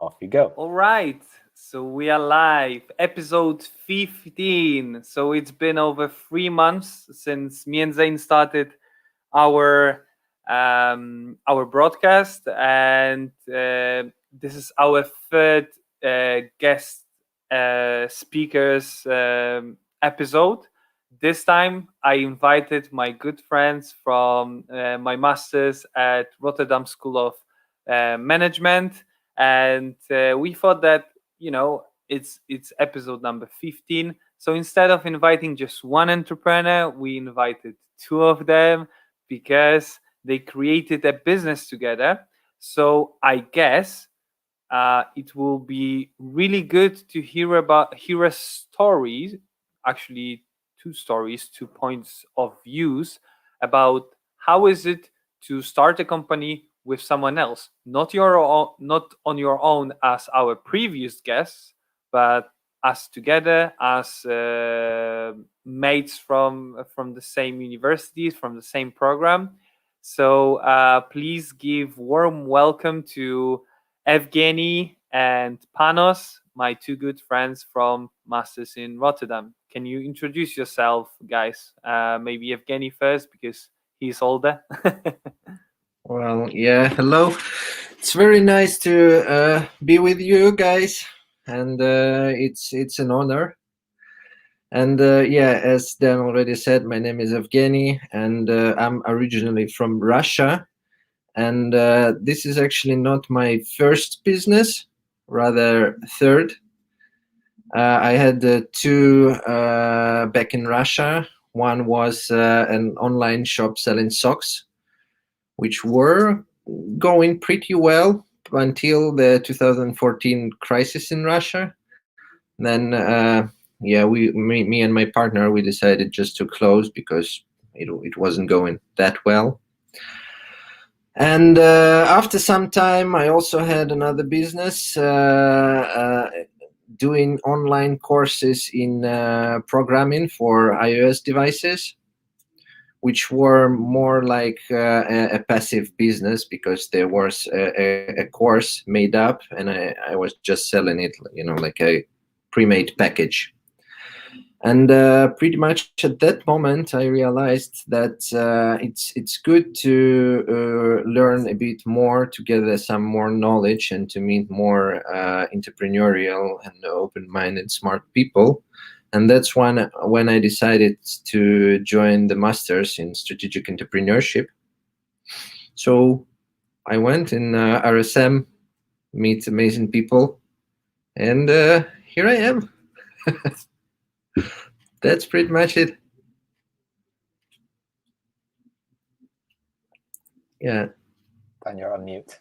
off you go. All right. So we are live, episode 15. So it's been over 3 months since me and Zayne started our broadcast, and this is our third guest speakers episode. This time, I invited my good friends from my masters at Rotterdam School of Management, and we thought that it's episode number 15. So instead of inviting just one entrepreneur, we invited two of them because they created a business together. So I guess it will be really good to hear a story, actually two stories, 2 points of views about how is it to start a company with someone else, not on your own as our previous guests, but us together as mates from the same universities, from the same program. So please give warm welcome to Evgeny and Panos, my two good friends from Masters in Rotterdam. Can you introduce yourself, guys? Maybe Evgeny first because he's older. Well, yeah, hello. It's very nice to be with you guys, and it's an honor. And yeah, as Dan already said, my name is Evgeny, and I'm originally from Russia. And this is actually not my first business, rather third. I had two back in Russia. One was an online shop selling socks, which were going pretty well until the 2014 crisis in Russia. Then, yeah, me and my partner, we decided just to close because it wasn't going that well. And after some time, I also had another business doing online courses in programming for iOS devices, which were more like a passive business because there was a course made up and I was just selling it, like a pre-made package. And pretty much at that moment, I realized that it's good to learn a bit more, to gather some more knowledge, and to meet more entrepreneurial and open-minded, smart people. And that's when I decided to join the Masters in Strategic Entrepreneurship. So I went in RSM, meet amazing people, and here I am. That's pretty much it. Yeah. And you're on mute.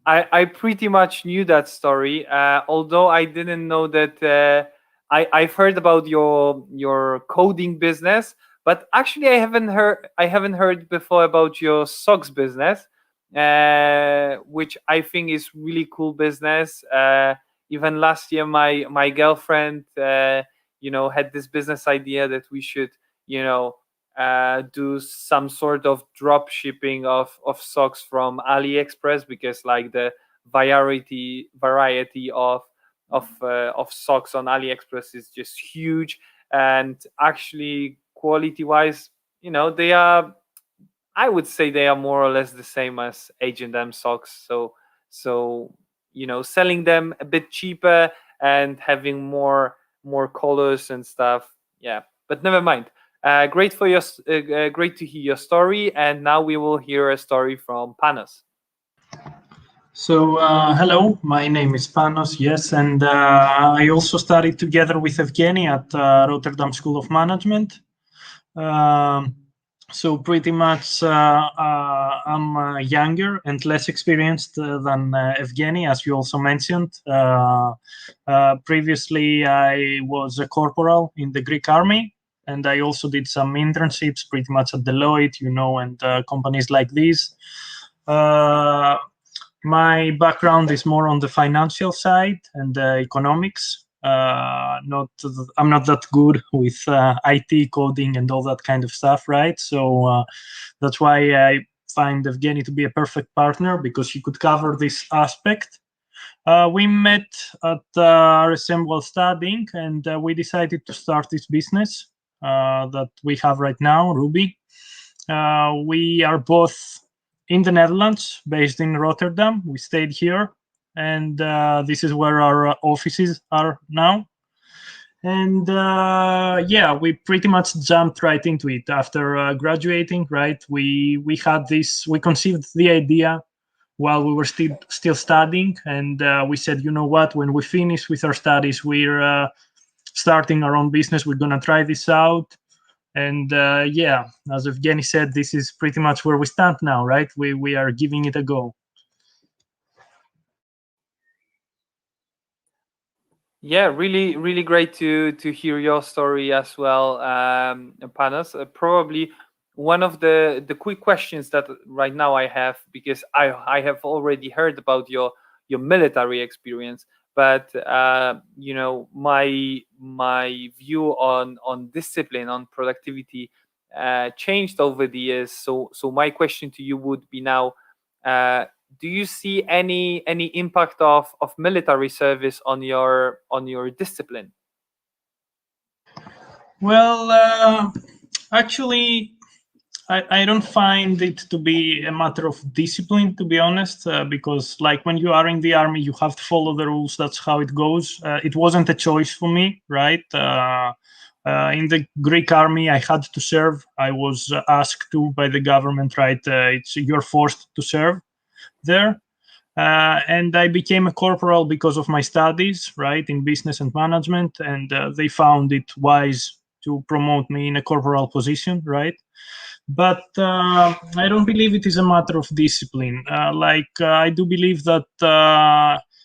I pretty much knew that story, although I didn't know that. I've heard about your coding business, but actually I haven't heard before about your socks business, which I think is really cool business. Even last year, my girlfriend, had this business idea that we should, do some sort of drop shipping of socks from AliExpress, because like the variety of socks on AliExpress is just huge, and actually quality wise, they are, I would say they are more or less the same as H&M socks. So selling them a bit cheaper and having more colors and stuff. Yeah, but never mind. Great to hear your story, and now we will hear a story from Panos. So, hello, my name is Panos, yes, and I also studied together with Evgeny at Rotterdam School of Management. So pretty much I'm younger and less experienced than Evgeny, as you also mentioned. Previously, I was a corporal in the Greek army, and I also did some internships pretty much at Deloitte, and companies like these. My background is more on the financial side and economics. I'm not that good with IT coding and all that kind of stuff, right? So that's why find Evgeny to be a perfect partner because he could cover this aspect. We met at RSM while studying, and we decided to start this business that we have right now, Rooby. We are both in the Netherlands, based in Rotterdam. We stayed here, and this is where our offices are now. And yeah, we pretty much jumped right into it after graduating. Right, we conceived the idea while we were still studying, and we said, you know what, when we finish with our studies, we're starting our own business. We're gonna try this out. And yeah, as Evgeny said, this is pretty much where we stand now, right? We are giving it a go. Yeah, really, really great to hear your story as well, Panos. Probably one of the quick questions that right now I have, because I have already heard about your military experience, but you know, my view on discipline, on productivity, changed over the years. So my question to you would be now, do you see any impact of military service on your discipline? Well, actually, I don't find it to be a matter of discipline, to be honest, because like when you are in the army, you have to follow the rules. That's how it goes. It wasn't a choice for me, right? In the Greek army, I had to serve. I was asked to by the government, right? You're forced to serve there. And I became a corporal because of my studies, right, in business and management. And they found it wise to promote me in a corporal position, right? But I don't believe it is a matter of discipline. I do believe that,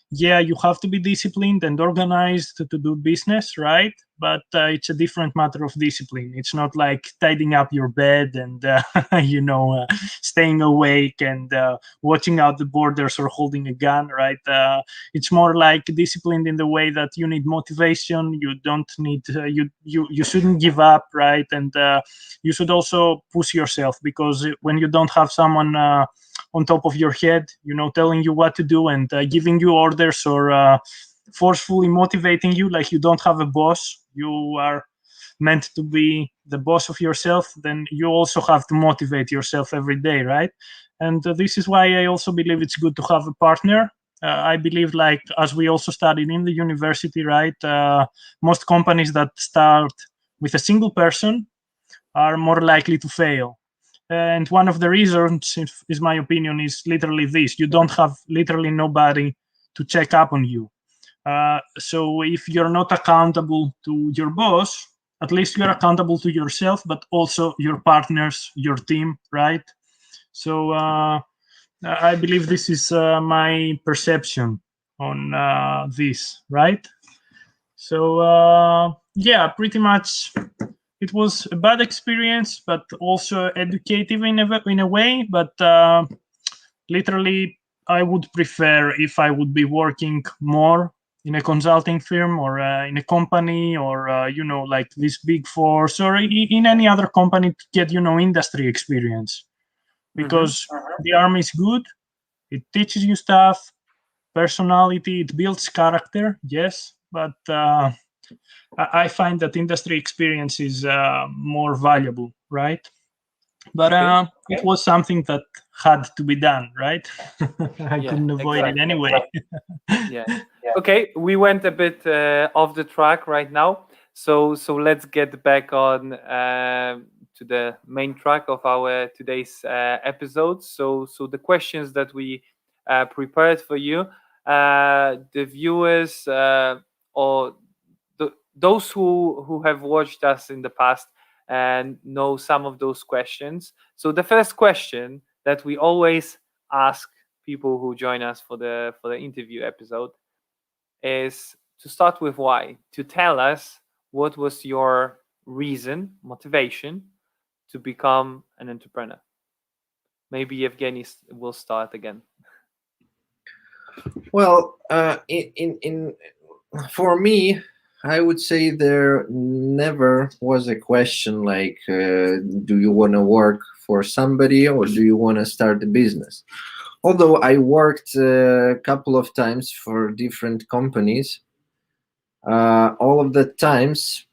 yeah, you have to be disciplined and organized to do business, right? But it's a different matter of discipline. It's not like tidying up your bed and, you know, staying awake and watching out the borders or holding a gun, right? It's more like disciplined in the way that you need motivation. You don't need, you shouldn't give up, right? And you should also push yourself, because when you don't have someone on top of your head, you know, telling you what to do and giving you orders or forcefully motivating you, like you don't have a boss, you are meant to be the boss of yourself, then you also have to motivate yourself every day, right? And this is why I also believe it's good to have a partner. I believe, like, as we also studied in the university, right, most companies that start with a single person are more likely to fail. And one of the reasons, is my opinion, is literally this: you don't have literally nobody to check up on you. So if you're not accountable to your boss, at least you're accountable to yourself, but also your partners, your team, right? So I believe this is my perception on this, right? So yeah, pretty much it was a bad experience, but also educative in a way. But literally, I would prefer if I would be working more in a consulting firm or in a company, or you know, like this Big Four, or in any other company, to get, you know, industry experience. Because the army is good, it teaches you stuff, personality, it builds character, yes, but I find that industry experience is more valuable, right? But it was something that had to be done, right? I couldn't avoid it anyway. Yeah. Okay, we went a bit off the track right now, so let's get back on to the main track of our today's episode. So the questions that we prepared for you, the viewers or those who have watched us in the past and know some of those questions. So the first question that we always ask people who join us for the interview episode is to start with why, to tell us what was your reason, motivation to become an entrepreneur. Maybe Evgeny will start again. Well, in for me, I would say there never was a question like, do you want to work for somebody or do you want to start a business? Although I worked a couple of times for different companies, all of the times,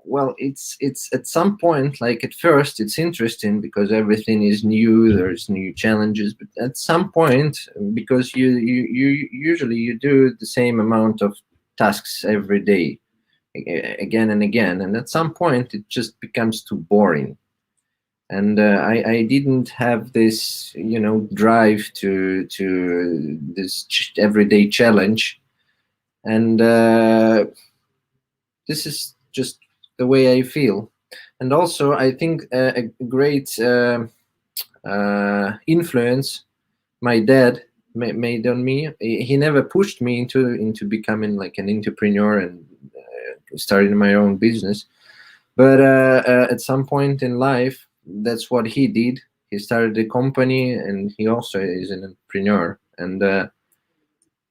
well, it's at some point, like at first it's interesting because everything is new, there's new challenges, but at some point, because you usually you do the same amount of tasks every day, again and again, and at some point it just becomes too boring. And I didn't have this, drive to this everyday challenge, and this is just the way I feel. And also, I think a great influence my dad made on me. He never pushed me into becoming like an entrepreneur and starting my own business. But at some point in life, that's what he did. He started a company, and he also is an entrepreneur. And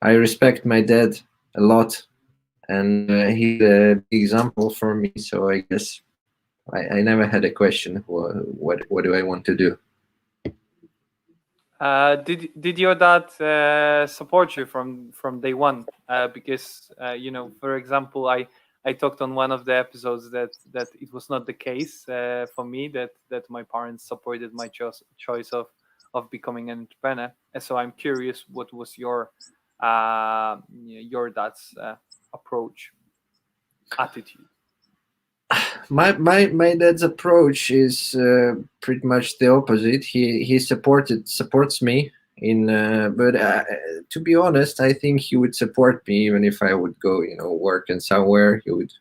I respect my dad a lot, and he's a big example for me. So I guess I never had a question. What do I want to do? Did your dad support you from day one? Because for example, I talked on one of the episodes that it was not the case for me, that my parents supported my choice of becoming an entrepreneur. And so I'm curious, what was your dad's approach, attitude? My dad's approach is pretty much the opposite. He supports me in, but to be honest, I think he would support me even if I would go, work in somewhere. He would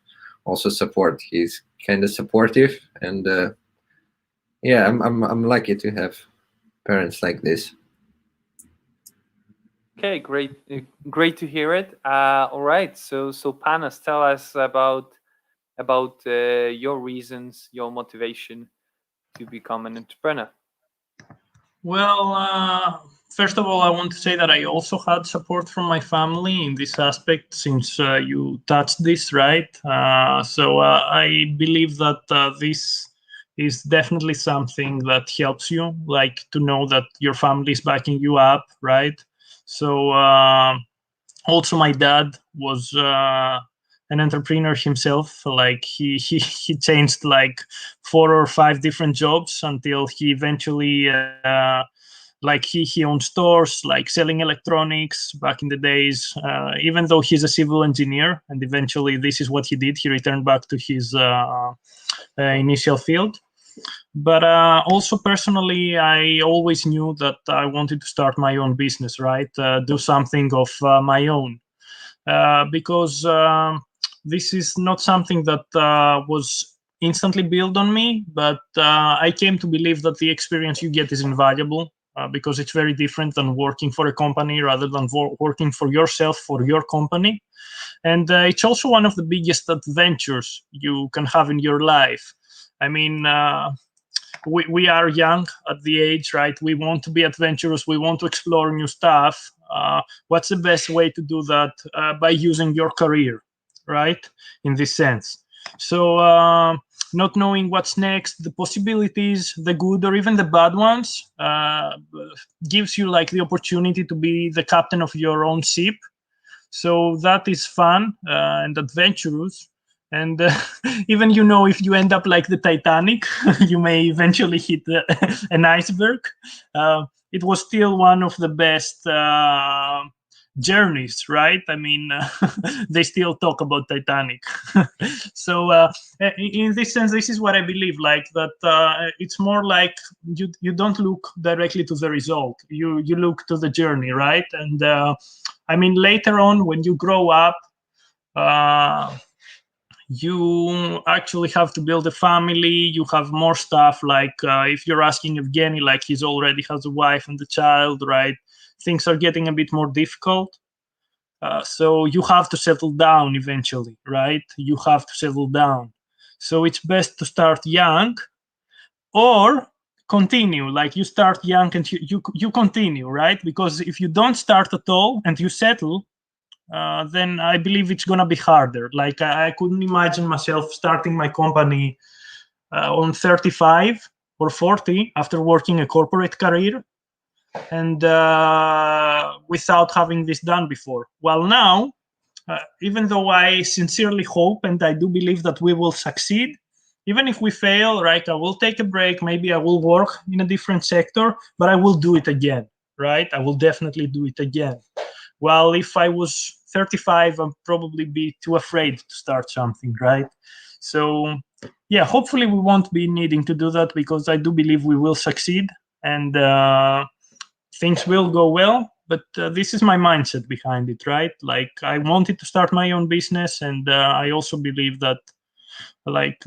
also support. He's kind of supportive, and yeah, I'm lucky to have parents like this. Okay, great to hear it. All right, so Panos, tell us about your reasons, your motivation to become an entrepreneur. Well, first of all, I want to say that I also had support from my family in this aspect, since you touched this, right? So I believe that this is definitely something that helps you, like to know that your family is backing you up, right? So also my dad was an entrepreneur himself. Like he changed like 4 or 5 different jobs until he eventually like he owned stores, like selling electronics back in the days, even though he's a civil engineer, and eventually this is what he did. He returned back to his initial field. But also personally, I always knew that I wanted to start my own business, right? Do something of my own, because this is not something that was instantly built on me, but I came to believe that the experience you get is invaluable, because it's very different than working for a company rather than working for yourself, for your company. And it's also one of the biggest adventures you can have in your life. I mean, we are young at the age, right? We want to be adventurous. We want to explore new stuff. What's the best way to do that? By using your career, right? In this sense. So not knowing what's next, the possibilities, the good or even the bad ones, gives you like the opportunity to be the captain of your own ship. So that is fun and adventurous. And even, if you end up like the Titanic, you may eventually hit an iceberg. It was still one of the best journeys, right? I mean, they still talk about Titanic. So in this sense, this is what I believe, like that it's more like you don't look directly to the result. You look to the journey, right? And I mean, later on, when you grow up, you actually have to build a family. You have more stuff, like if you're asking Evgeny, like he's already has a wife and a child, right? Things are getting a bit more difficult. So you have to settle down eventually, right? You have to settle down. So it's best to start young or continue. Like you start young and you continue, right? Because if you don't start at all and you settle, then I believe it's gonna be harder. Like I couldn't imagine myself starting my company on 35 or 40 after working a corporate career and without having this done before. Well, now, even though I sincerely hope and I do believe that we will succeed, even if we fail, right, I will take a break. Maybe I will work in a different sector, but I will do it again, right? I will definitely do it again. Well, if I was 35, I'd probably be too afraid to start something, right? So, yeah, hopefully we won't be needing to do that because I do believe we will succeed and things will go well. But this is my mindset behind it, right? Like I wanted to start my own business, and I also believe that, like,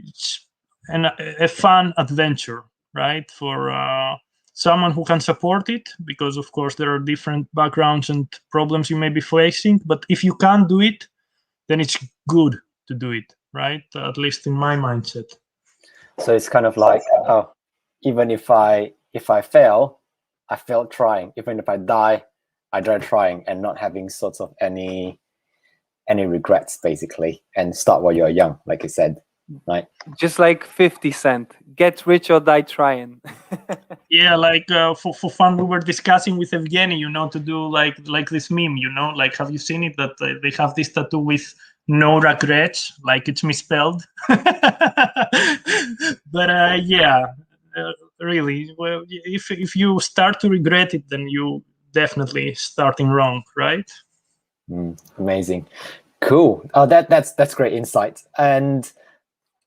it's a fun adventure, right? For someone who can support it, because of course there are different backgrounds and problems you may be facing. But if you can't do it, then it's good to do it, right? At least in my mindset. So it's kind of like, oh, even if I fail, I failed trying. Even if I die trying, and not having sorts of any regrets, basically, and start while you're young, like you said, right? Just like 50 Cent, get rich or die trying. Yeah, like for fun, we were discussing with Evgeny, to do like this meme, like, have you seen it? That they have this tattoo with no regrets, like it's misspelled. But yeah, really, well, if you start to regret it, then you definitely starting wrong, right? Amazing, cool. Oh, that's great insight. And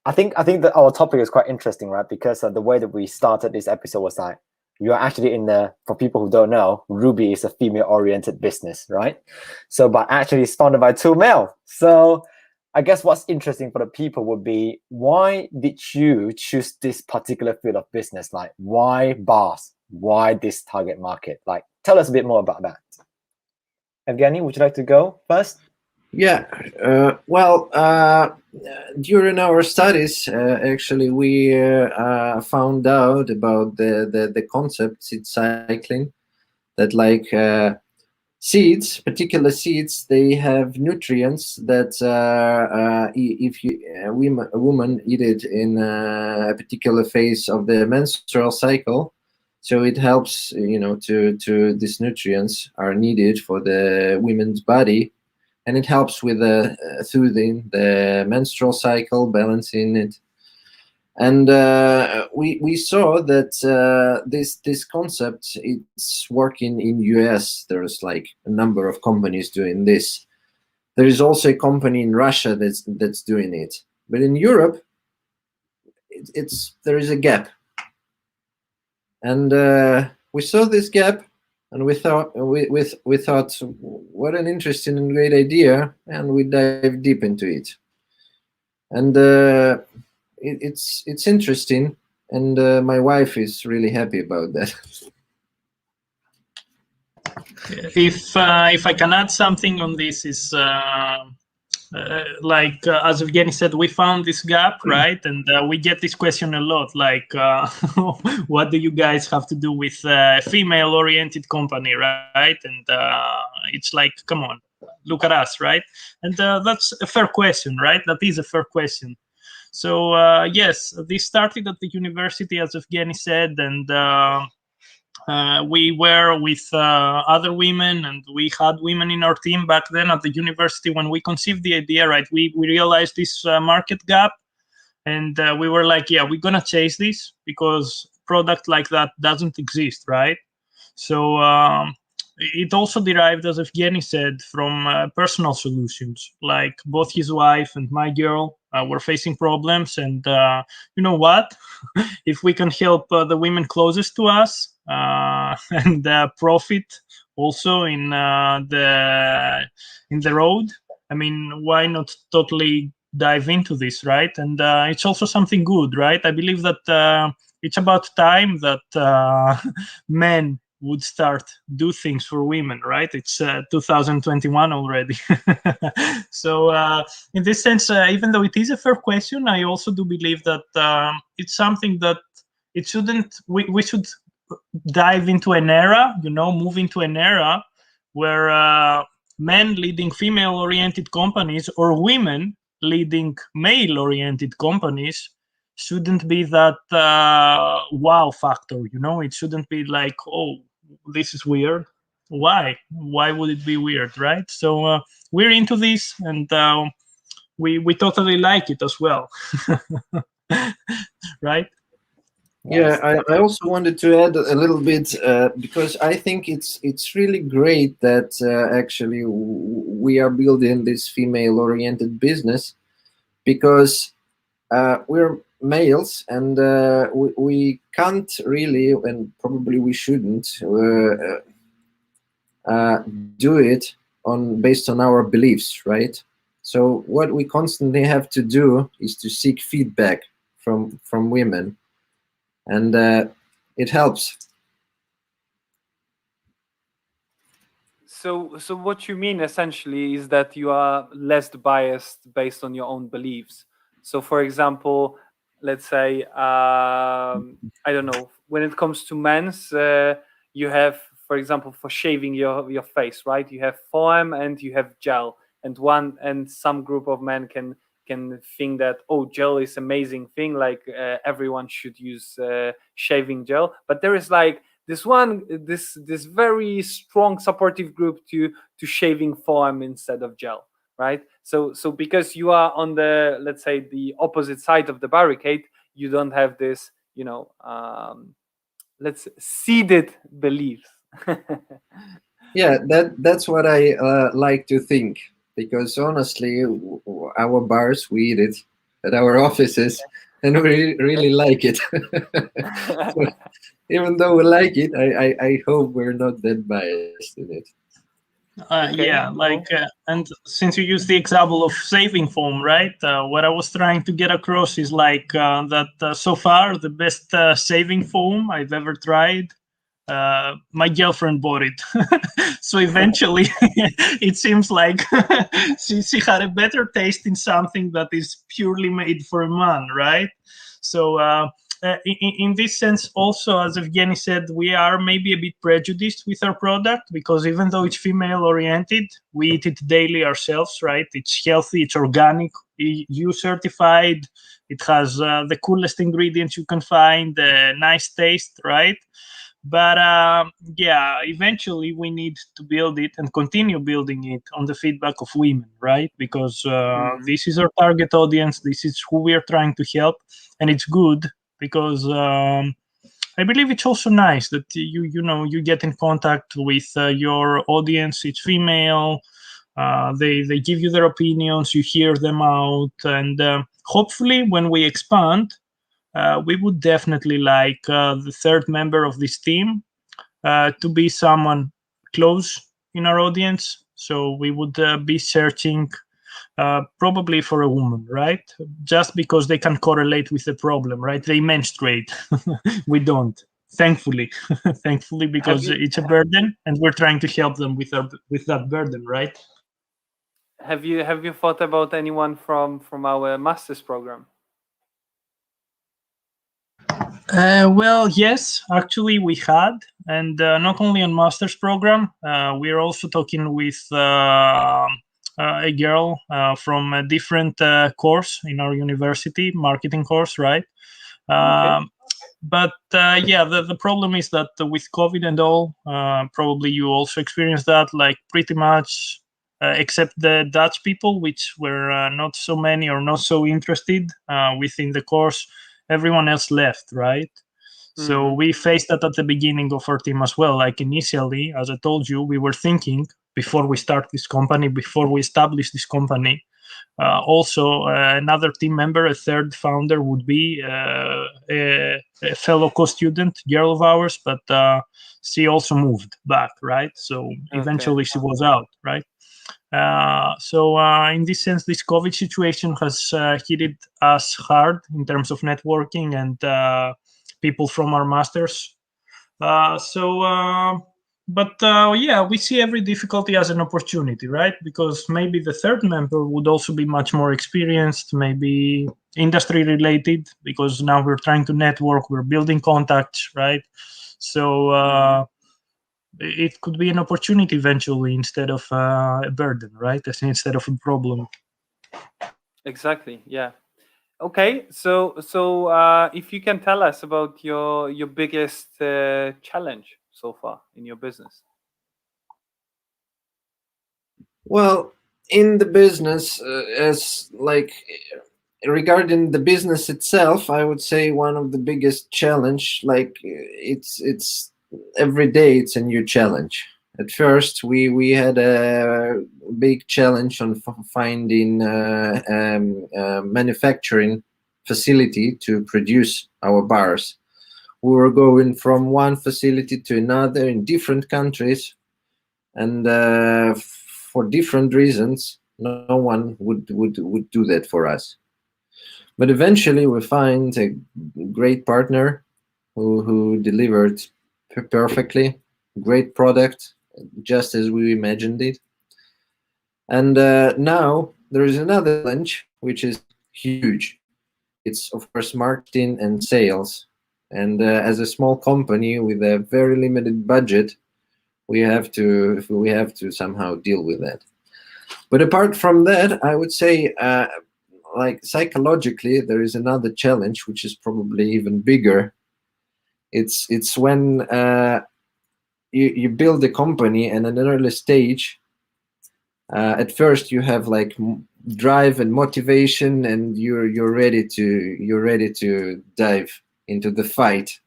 I think that our topic is quite interesting, right? Because the way that we started this episode was that you are actually for people who don't know, Rooby is a female-oriented business, right? So, but actually it's founded by two male. So I guess what's interesting for the people would be, why did you choose this particular field of business? Like, why bars? Why this target market? Like, tell us a bit more about that. Evgeny, would you like to go first? Yeah, well, during our studies, actually, we found out about the concept seed cycling, that like seeds, particular seeds, they have nutrients that if a woman eat it in a particular phase of the menstrual cycle, so it helps, to these nutrients are needed for the women's body. And it helps with soothing the menstrual cycle, balancing it. And we saw that this concept, it's working in US. There's like a number of companies doing this. There is also a company in Russia that's doing it. But in Europe, there is a gap. And we saw this gap. And we thought, what an interesting and great idea, and we dive deep into it. And it's interesting, and my wife is really happy about that. If I can add something on this, is as Evgeny said, we found this gap, right? And we get this question a lot, like, what do you guys have to do with a female-oriented company, right? And it's like, come on, look at us, right? And that's a fair question, right? That is a fair question. So yes, this started at the university, as Evgeny said, and we were with other women, and we had women in our team back then at the university. When we conceived the idea, right, we realized this market gap, and we were like, yeah, we're gonna chase this, because product like that doesn't exist, right? So it also derived, as Evgeny said, from personal solutions. Like both his wife and my girl were facing problems, and you know what? If we can help the women closest to us and profit also in the road, I mean, why not totally dive into this, right? And it's also something good, right? I believe that it's about time that men would start do things for women, right? It's 2021 already. So in this sense, even though it is a fair question, I also do believe that it's something that it shouldn't, we should dive into an era, move into an era where men leading female-oriented companies or women leading male-oriented companies shouldn't be that wow factor, you know? It shouldn't be like, oh, this is weird. Why would it be weird, right? So we're into this, and we totally like it as well. Right? Yeah, I also wanted to add a little bit because I think it's really great that actually we are building this female-oriented business, because we're males, and we can't really, and probably we shouldn't do it based on our beliefs, right? So what we constantly have to do is to seek feedback from women, and it helps. So what you mean essentially is that you are less biased based on your own beliefs. So, for example, let's say I don't know, when it comes to men's, you have, for example, for shaving your face, right? You have foam and you have gel, and some group of men can think that, oh, gel is amazing thing, like everyone should use shaving gel, but there is like this very strong supportive group to shaving foam instead of gel, right? So because you are on the, let's say, the opposite side of the barricade, you don't have this, you know, let's seeded beliefs. Yeah, that's what I like to think, because honestly, our bars, we eat it at our offices, and we really like it. So, even though we like it, I hope we're not that biased in it. Okay, Yeah, like, and since you use the example of saving foam, right? What I was trying to get across is like that so far the best saving foam I've ever tried, my girlfriend bought it. So eventually it seems like she had a better taste in something that is purely made for a man, right? So in this sense, also, as Evgeny said, we are maybe a bit prejudiced with our product, because even though it's female oriented, we eat it daily ourselves, right? It's healthy, it's organic, EU certified, it has the coolest ingredients you can find, nice taste, right? But yeah, eventually we need to build it and continue building it on the feedback of women, right? Because this is our target audience, this is who we are trying to help, and it's good because I believe it's also nice that you get in contact with your audience. It's female. They give you their opinions. You hear them out, and hopefully, when we expand, we would definitely like the third member of this team to be someone close in our audience. So we would be searching probably for a woman, right? Just because they can correlate with the problem, right? They menstruate. We don't, thankfully. Thankfully, because it's a burden, and we're trying to help them with that burden, right? Have you thought about anyone from our master's program? Well, yes, actually we had, and not only on master's program, we're also talking with a girl from a different course in our university, marketing course, right? Okay. But yeah, the problem is that with COVID and all, probably you also experienced that, like pretty much, except the Dutch people, which were not so many or not so interested within the course, everyone else left, right? So we faced that at the beginning of our team as well. Like initially, as I told you, we were thinking before we start this company, before we establish this company, also another team member, a third founder, would be a fellow co-student, girl of ours, but she also moved back, right? So eventually she was out, right? So in this sense, this COVID situation has hit us hard in terms of networking and people from our masters. But yeah, we see every difficulty as an opportunity, right? Because maybe the third member would also be much more experienced, maybe industry related, because now we're trying to network, we're building contacts, right? So it could be an opportunity eventually instead of a burden, right? Instead of a problem. Exactly. Yeah. Okay. So if you can tell us about your biggest challenge so far in your business. Well, in the business, as like regarding the business itself, I would say one of the biggest challenge, like it's every day it's a new challenge. At first, we had a big challenge on finding manufacturing facility to produce our bars. We were going from one facility to another in different countries, and for different reasons, no one would do that for us. But eventually, we find a great partner who delivered perfectly, great product, just as we imagined it. And now there is another challenge, which is huge. It's of course marketing and sales. And as a small company with a very limited budget, we have to somehow deal with that. But apart from that, I would say, like psychologically, there is another challenge which is probably even bigger. It's when you build a company, and at an early stage, at first you have like drive and motivation, and you're ready to dive into the fight.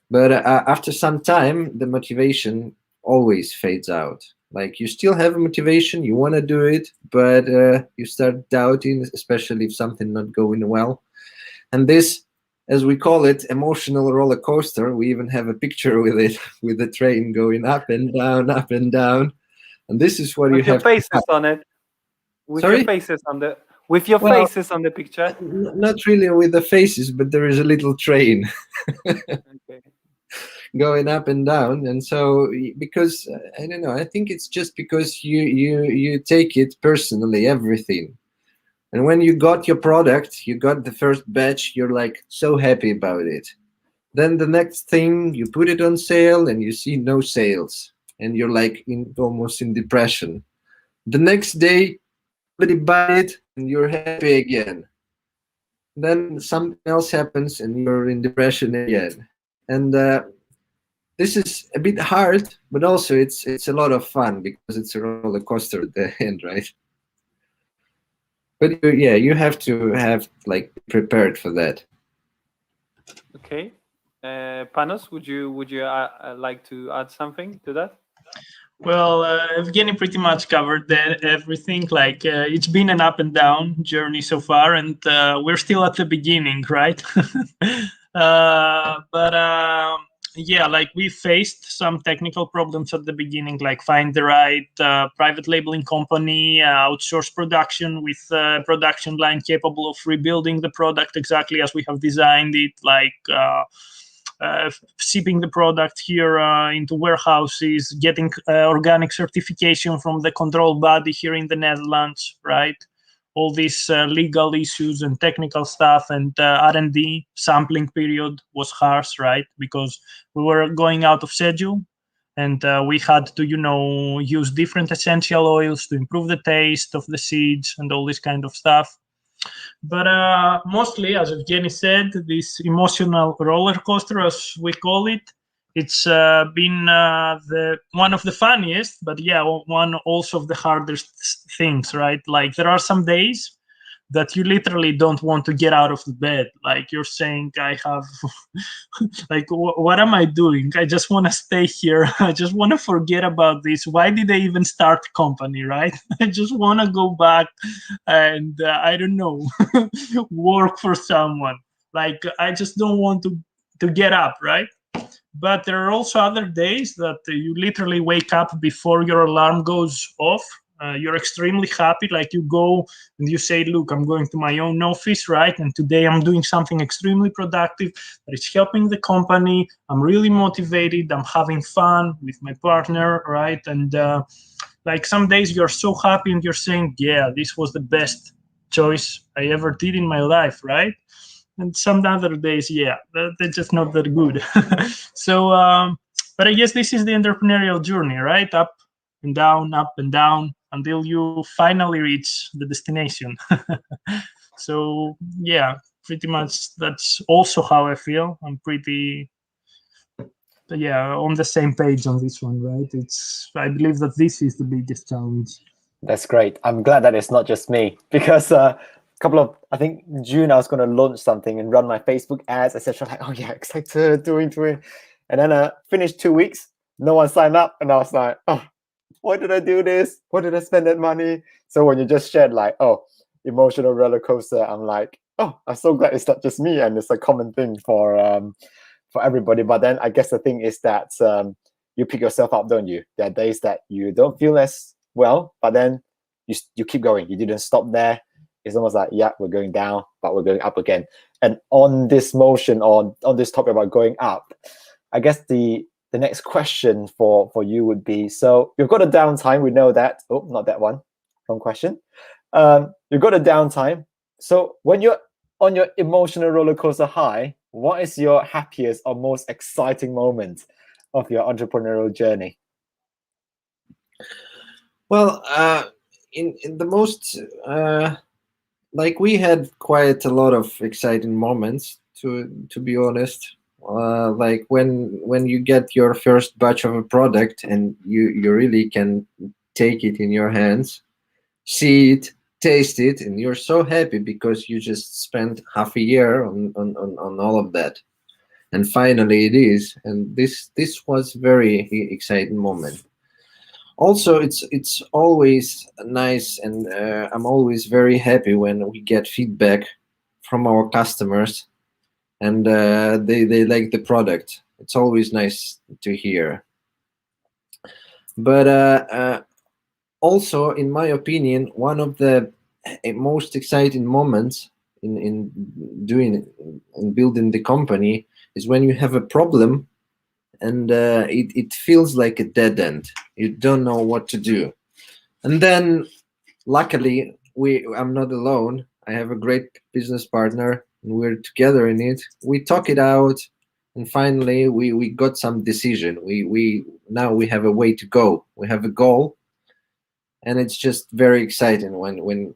But after some time, the motivation always fades out. Like you still have a motivation, you want to do it, but you start doubting, especially if something not going well. And this, as we call it, emotional roller coaster. We even have a picture with it, with the train going up and down, up and down. And this is what With you your have. faces on it. With Sorry? your faces on the with your Well, faces on the picture. Not really with the faces, but there is a little train Okay. going up and down. And so because I don't know, I think it's just because you take it personally, everything. And when you got your product, you got the first batch, you're like so happy about it. Then the next thing, you put it on sale and you see no sales, and you're like almost in depression. The next day, somebody buy it and you're happy again. Then something else happens and you're in depression again. And this is a bit hard, but also it's a lot of fun because it's a roller coaster at the end, right? But yeah, you have to have like prepared for that. Okay. Panos, would you like to add something to that? Well, Evgeny pretty much covered that everything. Like it's been an up and down journey so far, and we're still at the beginning, right? But yeah, like we faced some technical problems at the beginning, like find the right private labeling company, outsource production with a production line capable of rebuilding the product exactly as we have designed it, like shipping the product here into warehouses, getting organic certification from the control body here in the Netherlands, right? All these legal issues and technical stuff, and R&D sampling period was harsh, right? Because we were going out of schedule, and we had to, use different essential oils to improve the taste of the seeds and all this kind of stuff. But mostly, as Evgeny said, this emotional roller coaster, as we call it, it's been the one of the funniest, but yeah, one also of the hardest things, right? Like there are some days that you literally don't want to get out of the bed. Like you're saying, I have, like, what am I doing? I just want to stay here. I just want to forget about this. Why did I even start the company, right? I just want to go back and, I don't know, work for someone. Like, I just don't want to get up, right? But there are also other days that you literally wake up before your alarm goes off. You're extremely happy, like you go and you say, look, I'm going to my own office, right? And today I'm doing something extremely productive that is helping the company. I'm really motivated. I'm having fun with my partner, right? And like some days you're so happy and you're saying, yeah, this was the best choice I ever did in my life, right? And some other days, yeah, they're just not that good. So But I guess this is the entrepreneurial journey, right? Up and down until you finally reach the destination. So yeah, pretty much that's also how I feel. I'm pretty on the same page on this one, right? I believe that this is the biggest challenge. That's great. I'm glad that it's not just me, because I think in June I was going to launch something and run my Facebook ads, etc. Like, oh yeah, excited, doing. And then finished 2 weeks, no one signed up, and I was like, oh, why did I do this? Why did I spend that money? So when you just shared like, oh, emotional roller coaster, I'm like, oh, I'm so glad it's not just me, and it's a common thing for everybody. But then I guess the thing is that you pick yourself up, don't you? There are days that you don't feel as well, but then you keep going. You didn't stop there. It's almost like, yeah, we're going down, but we're going up again. And on this motion, on this topic about going up, I guess the next question for you would be, so you've got a downtime, we know that. Oh, not that one, wrong question. You've got a downtime. So when you're on your emotional roller coaster high, what is your happiest or most exciting moment of your entrepreneurial journey? Well, in the most like, we had quite a lot of exciting moments, to be honest. Like when you get your first batch of a product and you really can take it in your hands, see it, taste it, and you're so happy because you just spent half a year on all of that, and finally it is. And this was very exciting moment. Also, it's always nice, and I'm always very happy when we get feedback from our customers, and they like the product. It's always nice to hear. But also, in my opinion, one of the most exciting moments in building the company is when you have a problem and it feels like a dead end. You don't know what to do. And then, luckily, I'm not alone. I have a great business partner, and we're together in it. We talk it out, and finally, we got some decision. Now we have a way to go. We have a goal, and it's just very exciting when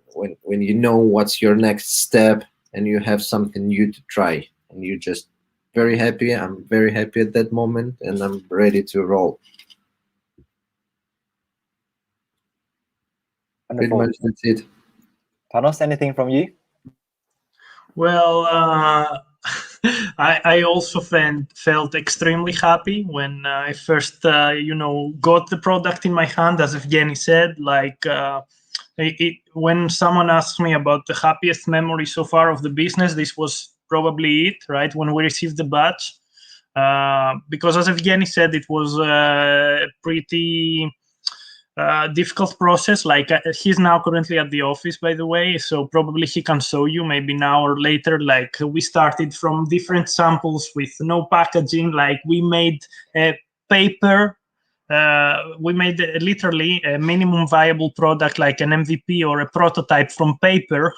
you know what's your next step, and you have something new to try, and you just very happy. I'm very happy at that moment, and I'm ready to roll. Pretty Wonderful. much that's it. Panos, anything from you? Well, I also felt extremely happy when I first, got the product in my hand, as Evgeny said. Like, when someone asked me about the happiest memory so far of the business, this was probably it, right? When we received the batch. Because as Evgeny said, it was pretty difficult process. Like, he's now currently at the office, by the way, so probably he can show you maybe now or later. Like, we started from different samples with no packaging. Like, we made a paper. We made literally a minimum viable product, like an MVP or a prototype from paper,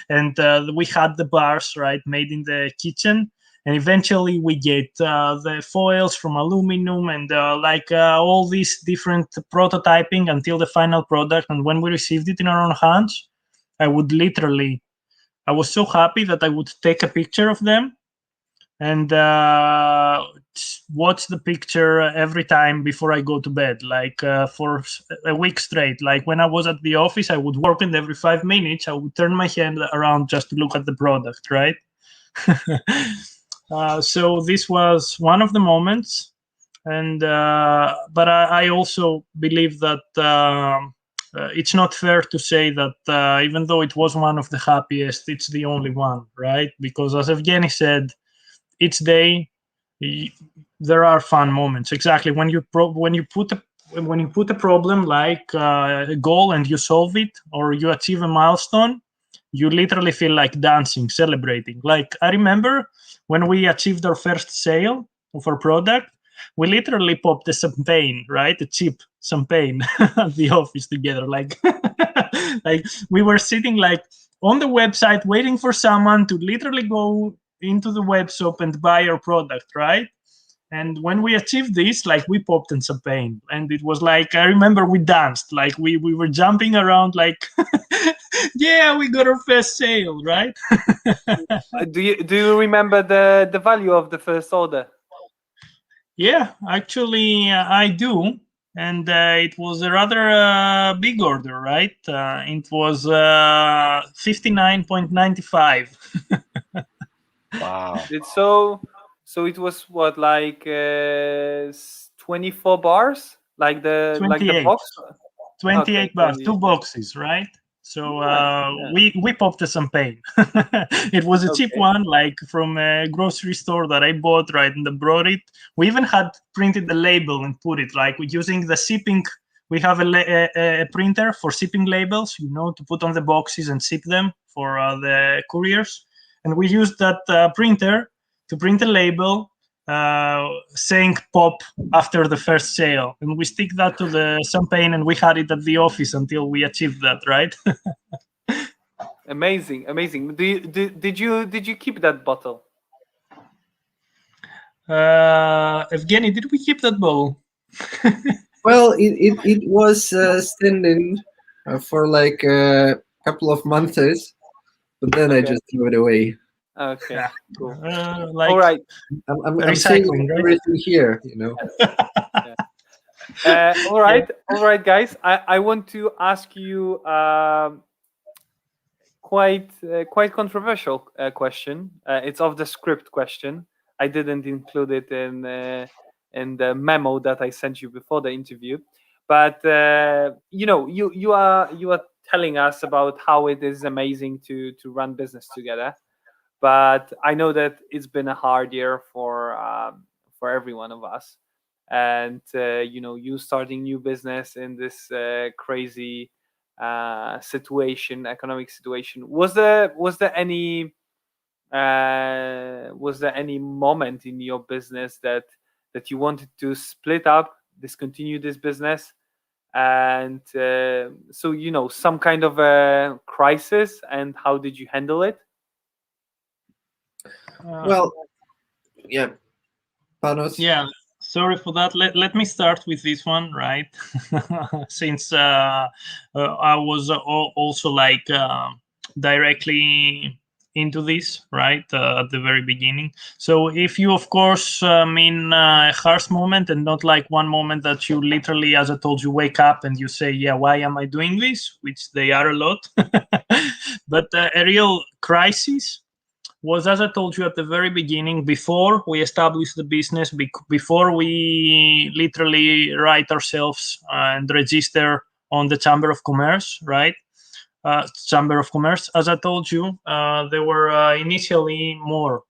and we had the bars, right, made in the kitchen. And eventually we get the foils from aluminum and all these different prototyping until the final product. And when we received it in our own hands, I was so happy that I would take a picture of them and watch the picture every time before I go to bed, like for a week straight. Like, when I was at the office, I would work, and every 5 minutes I would turn my head around just to look at the product, right? So this was one of the moments, and but I also believe that it's not fair to say that even though it was one of the happiest, it's the only one, right? Because as Evgeny said, each day there are fun moments. Exactly, when you put a problem like a goal and you solve it, or you achieve a milestone, you literally feel like dancing, celebrating. Like, I remember when we achieved our first sale of our product, we literally popped the champagne, right? The cheap champagne at the office together. Like, like, we were sitting like on the website waiting for someone to literally go into the web shop and buy our product, right? And when we achieved this, like, we popped in champagne, and it was like, I remember we danced, like we were jumping around, like, yeah, we got our first sale, right? Do you remember the value of the first order? Yeah, actually, I do. And it was a rather big order, right? It was 59.95. Wow. It's so it was what, like 24 bars, like the 28. box. 28 Okay, bars, 20. 2 boxes, right? So Yeah. we popped the champagne. It was a cheap Okay. one, like from a grocery store that I bought, right? And I brought it. We even had printed the label and put it, like, using the shipping. We have a printer for shipping labels, to put on the boxes and ship them for the couriers. And we used that printer to print a label saying pop after the first sale, and we stick that to the champagne, and we had it at the office until we achieved that, right? Amazing. Did you keep that bottle? Evgeny, did we keep that bottle? Well, it was standing for like a couple of months, but then I Okay. just threw it away. Okay, Yeah. cool. Like, All right. I'm saying recycling, right? everything here, All right, guys. I want to ask you quite controversial question. It's off the script question. I didn't include it in the memo that I sent you before the interview, but you are telling us about how it is amazing to run business together. But I know that it's been a hard year for every one of us, and you starting new business in this crazy economic situation. Was there any moment in your business that you wanted to split up, discontinue this business, and so some kind of a crisis, and how did you handle it? Well, yeah, Panos. Yeah, sorry for that. Let me start with this one, right? Since I was also like directly into this, right, at the very beginning. So if you, of course, mean a harsh moment and not like one moment that you literally, as I told you, wake up and you say, yeah, why am I doing this? Which they are a lot. But a real crisis was, as I told you at the very beginning, before we established the business, before we literally write ourselves and register on the Chamber of Commerce, right? Chamber of Commerce, as I told you, there were initially more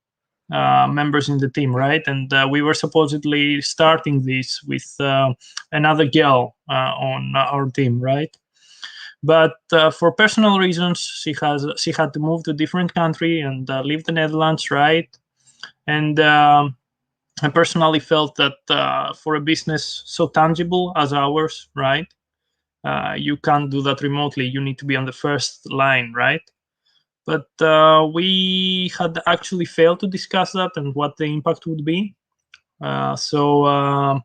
members in the team, right? And we were supposedly starting this with another girl on our team, right? But for personal reasons, she had to move to a different country and leave the Netherlands, right? And I personally felt that for a business so tangible as ours, right, you can't do that remotely. You need to be on the first line, right? But we had actually failed to discuss that and what the impact would be. So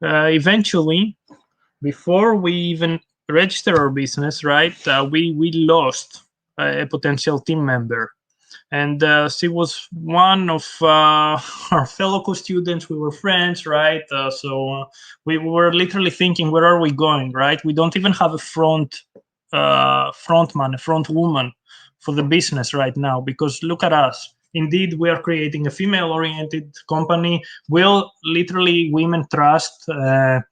eventually, before we even register our business, right, we lost a potential team member, and she was one of our fellow co-students. We were friends, right? So we were literally thinking, where are we going, right? We don't even have a front woman for the business right now, because look at us. Indeed, we are creating a female-oriented company. Will literally women trust a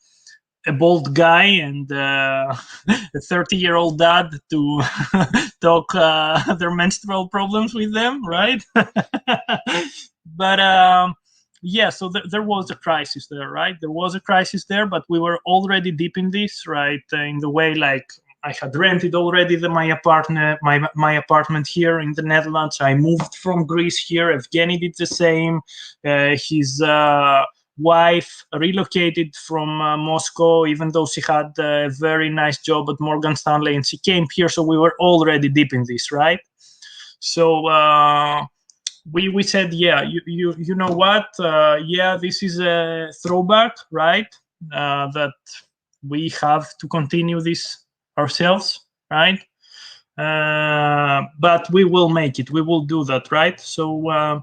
bald guy and a 30-year-old dad to talk their menstrual problems with them, right? But yeah, so there was a crisis there, right? There was a crisis there, but we were already deep in this, right? In the way, like, I had rented already my apartment here in the Netherlands. I moved from Greece here. Evgeny did the same. His wife relocated from Moscow, even though she had a very nice job at Morgan Stanley, and she came here. So we were already deep in this, right? So we said, yeah, you know what? Yeah, this is a throwback, right? That we have to continue this ourselves, right? But we will make it. We will do that, right? So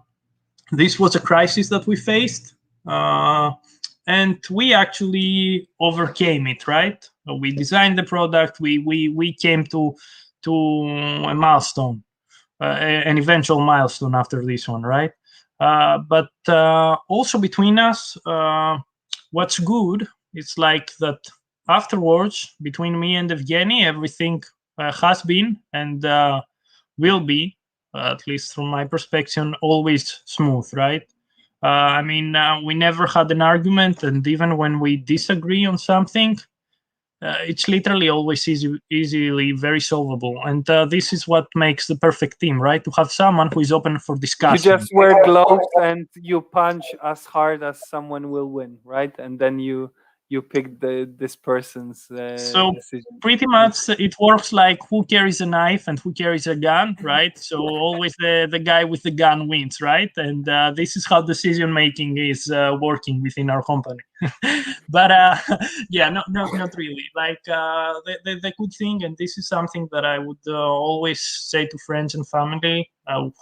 this was a crisis that we faced, and we actually overcame it, right? We designed the product. We came to a milestone, an eventual milestone after this one, right? But also between us, what's good, it's like that afterwards, between me and Evgeny, everything has been and will be, at least from my perspective, always smooth, right? I mean, we never had an argument, and even when we disagree on something, it's literally always easily very solvable. And this is what makes the perfect team, right? To have someone who is open for You discussion. just wear gloves and you punch as hard as someone will win, right? And then you pick this person's So decision. pretty much it works like who carries a knife and who carries a gun, right? So always the guy with the gun wins, right? And this is how decision making is working within our company. But yeah, not really. Like the good thing, and this is something that I would always say to friends and family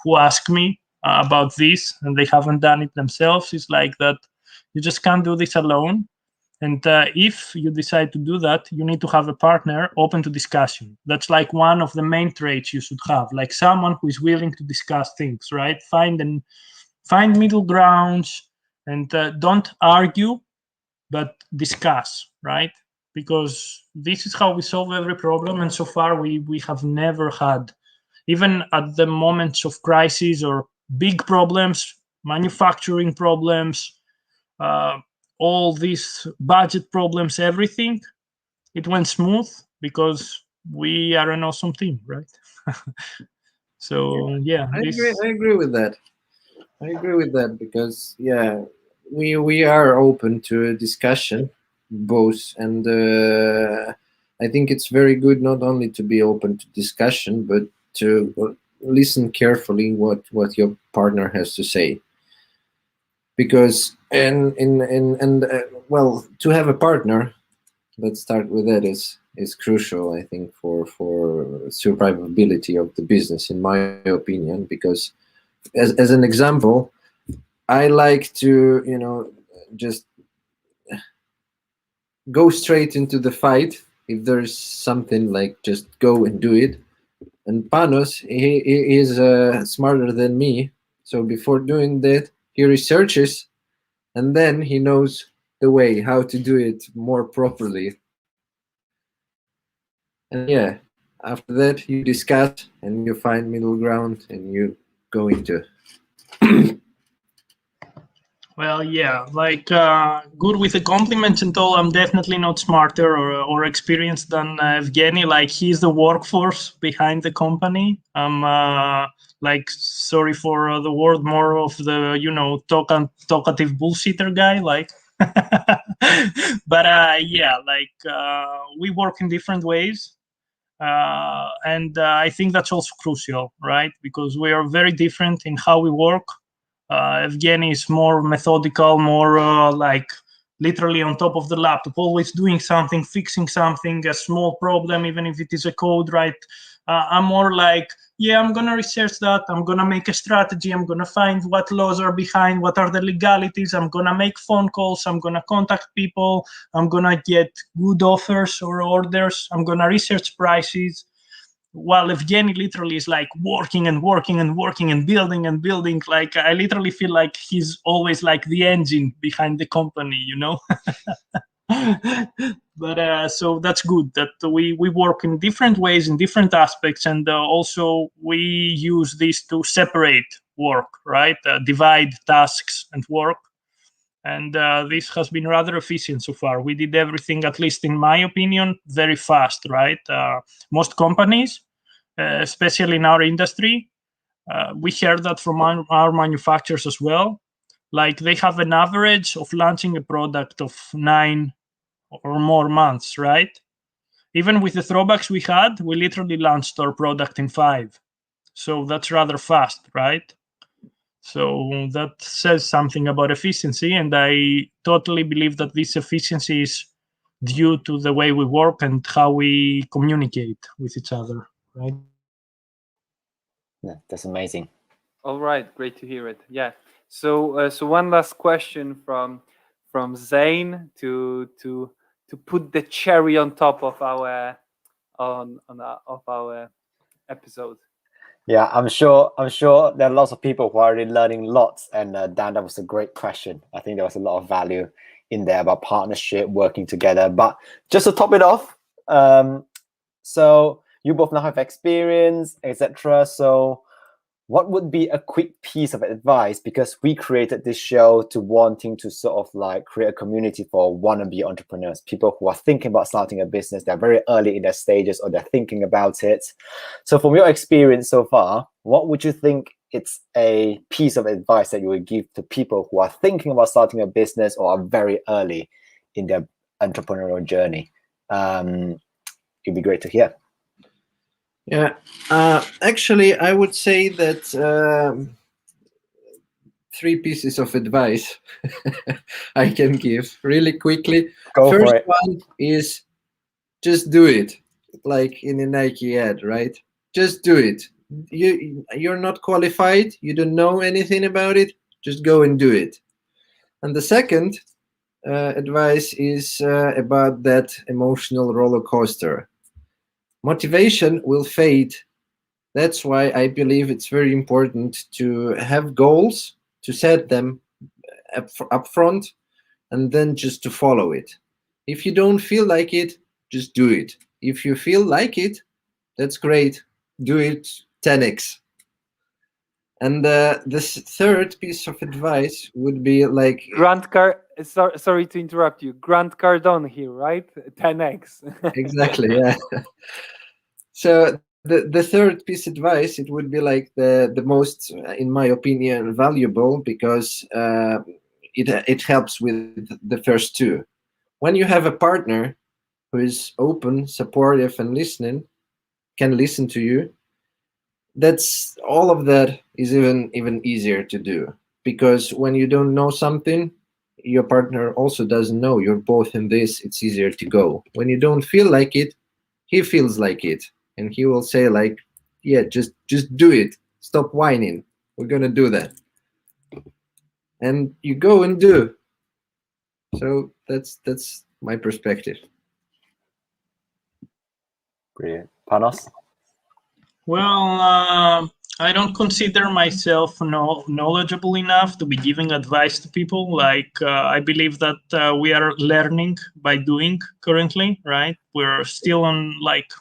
who ask me about this, and they haven't done it themselves, is like that you just can't do this alone. And if you decide to do that, you need to have a partner open to discussion. That's like one of the main traits you should have, like someone who is willing to discuss things, right? Find middle grounds, and don't argue, but discuss, right? Because this is how we solve every problem. And so far, we have never had, even at the moments of crisis or big problems, manufacturing problems, all these budget problems, everything, it went smooth because we are an awesome team, right? So yeah, I agree with that. I agree with that because yeah, we are open to a discussion, both, and I think it's very good not only to be open to discussion, but to listen carefully what your partner has to say. Because well, to have a partner, let's start with that, is crucial, I think, for survivability of the business, in my opinion. Because as an example, I like to just go straight into the fight. If there's something, like, just go and do it. And Panos, he is smarter than me, so before doing that, he researches, and then he knows the way how to do it more properly. And yeah, after that you discuss and you find middle ground and you go into. Well, yeah, like good with the compliments and all. I'm definitely not smarter or experienced than Evgeny. Like, he's the workforce behind the company. I'm like, sorry for the word, more of the talkative bullshitter guy. Like, but yeah, like we work in different ways. And I think that's also crucial, right? Because we are very different in how we work. Evgeny is more methodical, more like literally on top of the laptop, always doing something, fixing something, a small problem, even if it is a code, right? I'm more like, yeah, I'm going to research that. I'm going to make a strategy. I'm going to find what laws are behind, what are the legalities. I'm going to make phone calls. I'm going to contact people. I'm going to get good offers or orders. I'm going to research prices. While Evgeny literally is like working and working and working and building. Like, I literally feel like he's always like the engine behind the company, But so that's good that we work in different ways, in different aspects, and also we use this to separate work, right? Divide tasks and work. And this has been rather efficient so far. We did everything, at least in my opinion, very fast, right? Most companies, especially in our industry, we heard that from our manufacturers as well. Like, they have an average of launching a product of 9 or more months, right? Even with the throwbacks we had, we literally launched our product in 5. So that's rather fast, right? So that says something about efficiency, and I totally believe that this efficiency is due to the way we work and how we communicate with each other, right? Yeah, that's amazing. All right, great to hear it. Yeah. So one last question from Zayne to put the cherry on top of our of our episode. Yeah, I'm sure there are lots of people who are already learning lots. And Dan, that was a great question. I think there was a lot of value in there about partnership, working together. But just to top it off, so you both now have experience, etc. So what would be a quick piece of advice? Because we created this show to wanting to sort of like create a community for wannabe entrepreneurs, people who are thinking about starting a business. They're very early in their stages or they're thinking about it. So from your experience so far, what would you think it's a piece of advice that you would give to people who are thinking about starting a business or are very early in their entrepreneurial journey? It'd be great to hear. Yeah, actually, I would say that 3 pieces of advice I can give really quickly. Go for First it. one is just do it, like in a Nike ad, right? Just do it. You're not qualified. You don't know anything about it. Just go and do it. And the second advice is about that emotional roller coaster. Motivation will fade. That's why I believe it's very important to have goals, to set them up front, and then just to follow it. If you don't feel like it, just do it. If you feel like it, that's great. Do it 10x. And this third piece of advice would be like Sorry to interrupt you. Grant Cardone here, right? 10x. exactly, yeah. So the third piece of advice, it would be like the most, in my opinion, valuable, because it helps with the first two. When you have a partner who is open, supportive, and listening, can listen to you, that's all of that is even easier to do. Because when you don't know something, your partner also doesn't know. You're both in this. It's easier to go. When you don't feel like it, he feels like it, and he will say like, yeah, just do it. Stop whining. We're gonna do that. And you go and do. So that's my perspective. Brilliant. Panos? Well, I don't consider myself knowledgeable enough to be giving advice to people. Like, I believe that we are learning by doing currently, right? We're still on like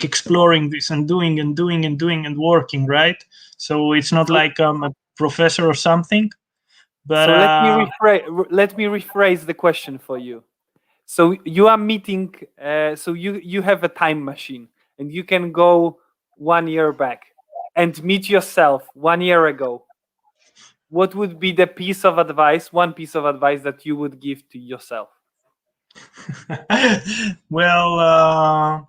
exploring this and doing and working, right? So it's not like I'm a professor or something. But so let me rephrase the question for you. So you are meeting. So you have a time machine, and you can go 1 year back and meet yourself 1 year ago. What would be the one piece of advice that you would give to yourself? well,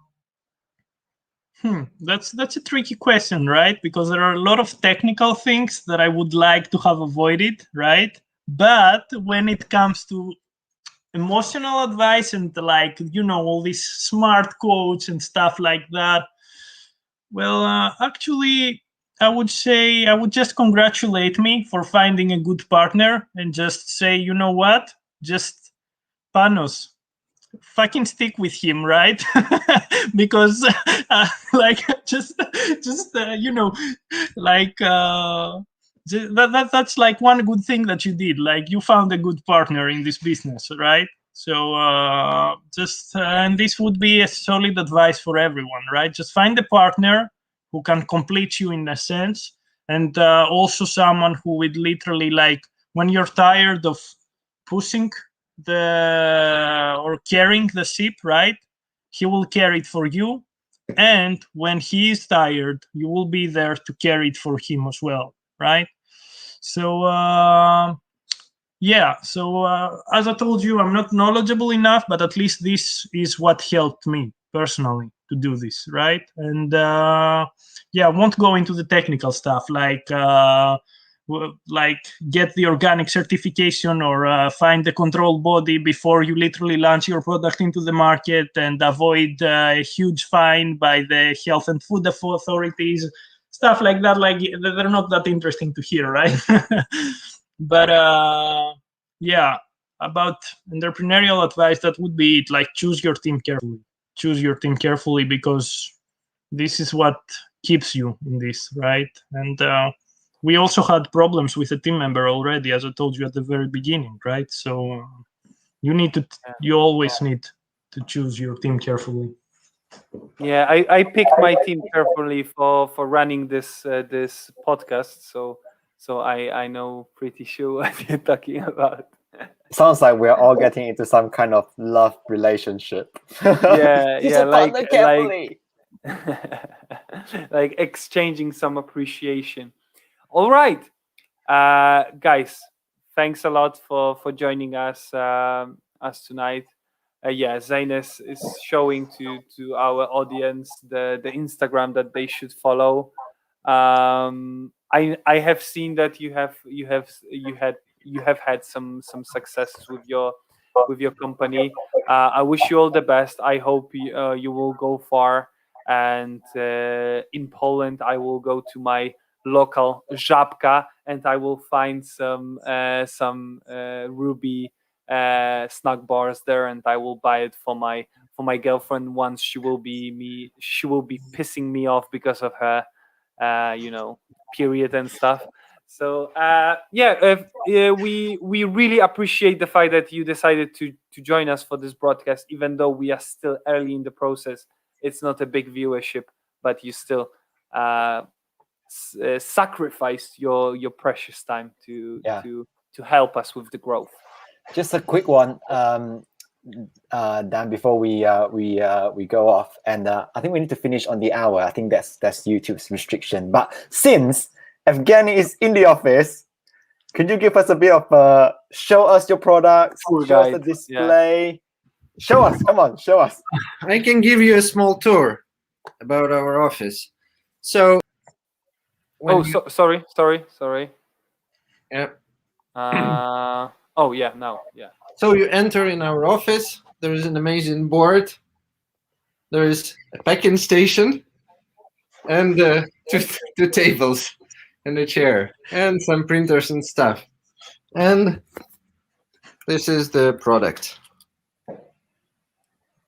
that's a tricky question, right? Because there are a lot of technical things that I would like to have avoided, right? But when it comes to emotional advice and like, all these smart quotes and stuff like that, well, actually, I would say I would just congratulate me for finding a good partner and just say, you know what? Just Panos, fucking stick with him, right? Because like like that's like one good thing that you did. Like you found a good partner in this business, right? So and this would be a solid advice for everyone, right? Just find a partner who can complete you in a sense, and also someone who would literally, like, when you're tired of pushing or carrying the ship, right? He will carry it for you, and when he is tired, you will be there to carry it for him as well, right? So as I told you, I'm not knowledgeable enough, but at least this is what helped me personally to do this, right? And I won't go into the technical stuff, like like get the organic certification or find the control body before you literally launch your product into the market and avoid a huge fine by the health and food authorities, stuff like that. Like they're not that interesting to hear, right? But yeah, about entrepreneurial advice, that would be it. Like choose your team carefully because this is what keeps you in this, right? And we also had problems with a team member already, as I told you at the very beginning, right? So you always need to choose your team carefully. Yeah, I picked my team carefully for running this this podcast, so I know pretty sure what you're talking about. Sounds like we're all getting into some kind of love relationship. Yeah, Choose yeah, a partner carefully. like exchanging some appreciation. All right, guys, thanks a lot for joining us tonight. Yeah, Zayne is showing to our audience the Instagram that they should follow. I have seen that you have had some successes with your company. I wish you all the best. I hope you will go far. And in Poland, I will go to my local Żabka and I will find some Ruby snack bars there, and I will buy it for my girlfriend once she will be pissing me off because of her period and stuff. So we really appreciate the fact that you decided to join us for this broadcast, even though we are still early in the process. It's not a big viewership, but you still sacrificed your precious time to help us with the growth. Just a quick one, Dan, before we go off, and I think we need to finish on the hour. I think that's YouTube's restriction. But since Evgeny is in the office, could you give us a bit of show us your products, show us the display? Yeah. Show us, come on, show us. I can give you a small tour about our office. So. Sorry. Yeah. Oh yeah, now yeah. So you enter in our office. There is an amazing board. There is a packing station, and two tables, and a chair, and some printers and stuff. And this is the product.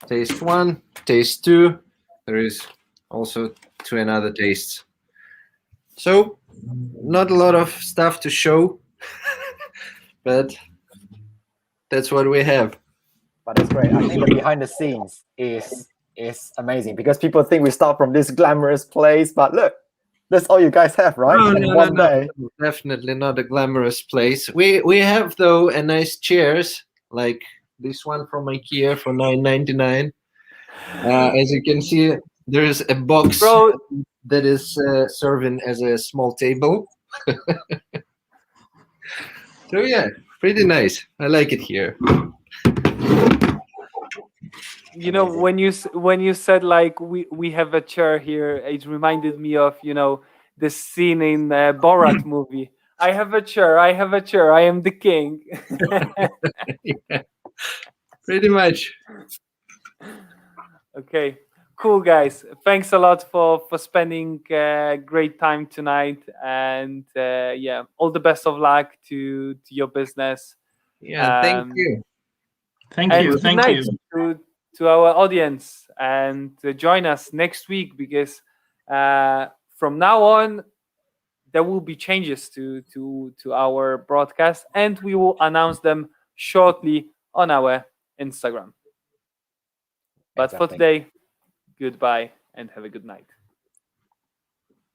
Taste 1, taste 2. There is also 2 another tastes. So not a lot of stuff to show, but that's what we have. But it's great. I think the behind the scenes is amazing because people think we start from this glamorous place, but look, that's all you guys have, right? No, definitely not a glamorous place. We have though a nice chairs like this one from IKEA for $9.99. As you can see, there is a box that is serving as a small table. So yeah, pretty nice. I like it here. You know, when you said like we have a chair here, it reminded me of the scene in Borat movie. I have a chair. I am the king. Yeah, pretty much. Okay, cool guys. Thanks a lot for spending great time tonight, and all the best of luck to your business. Yeah, thank you. Thank you. To our audience, and join us next week because from now on there will be changes to our broadcast, and we will announce them shortly on our Instagram. But for today, goodbye and have a good night.